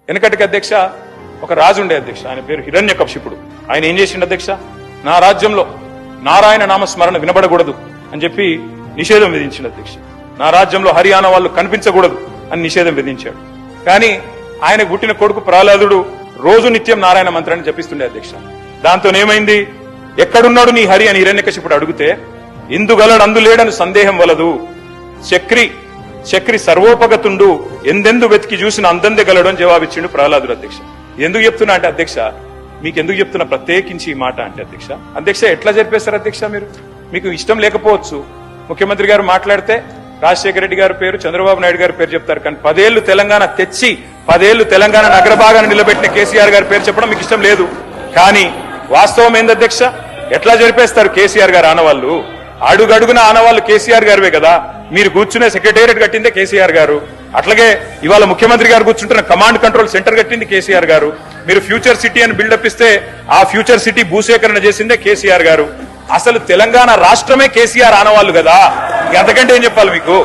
వెనకటికి అధ్యక్ష ఒక రాజు ఉండే అధ్యక్ష, ఆయన పేరు హిరణ్యకశిపుడు. ఆయన ఏం చేసిండు అధ్యక్ష, నా రాజ్యంలో నారాయణ నామస్మరణ వినబడకూడదు అని చెప్పి నిషేధం విధించిండు అధ్యక్ష. నా రాజ్యంలో హరియానా వాళ్ళు కనిపించకూడదు అని నిషేధం విధించాడు. కానీ ఆయన పుట్టిన కొడుకు ప్రహ్లాదుడు రోజు నిత్యం నారాయణ మంత్రాన్ని జపిస్తుండే అధ్యక్ష. దాంతోనేమైంది, ఎక్కడున్నాడు నీ హరి అని హిరణ్యకశిపుడు అడిగితే, ఇందుగలడు అందులేడని సందేహం వలదు, చక్రి సర్వోపగతుండు, ఎందెందు వెతికి చూసిన అందందే గలడు అని జవాబిచ్చిండు ప్రహ్లాదుడు అధ్యక్ష. ఎందుకు చెప్తున్నా అంటే అధ్యక్ష, మీకు ఎందుకు చెప్తున్నా ప్రత్యేకించి ఈ మాట అంటే అధ్యక్ష ఎట్లా చెప్పేస్తారు అధ్యక్ష, మీకు ఇష్టం లేకపోవచ్చు. ముఖ్యమంత్రి గారు మాట్లాడితే రాజశేఖర రెడ్డి గారి పేరు, చంద్రబాబు నాయుడు గారి పేరు చెప్తారు. కానీ 10 ఏళ్లు తెలంగాణ తెచ్చి 10 ఏళ్లు తెలంగాణ అగ్రభాగాన్ని నిలబెట్టిన కేసీఆర్ గారి పేరు చెప్పడం మీకు ఇష్టం లేదు. కానీ వాస్తవం ఏంది అధ్యక్ష, ఎట్లా జరిపేస్తారు కేసీఆర్ గారు ఆనవాళ్ళు? అడుగడుగున ఆనవాళ్ళు కేసీఆర్ గారివే కదా. మీరు కూర్చునే సెక్రటేరియట్ కట్టిందే కేసీఆర్ గారు. అట్లాగే ఇవాళ ముఖ్యమంత్రి గారు కూర్చుంటున్న కమాండ్ కంట్రోల్ సెంటర్ కట్టింది కేసీఆర్ గారు. మీరు ఫ్యూచర్ సిటీ అని బిల్డప్ ఇస్తే ఆ ఫ్యూచర్ సిటీ భూసేకరణ చేసిందే కేసీఆర్ గారు. అసలు తెలంగాణ రాష్ట్రమే కేసీఆర్ ఆనవాళ్ళు కదా. అంతకంటే ఏం చెప్పాలి మీకు?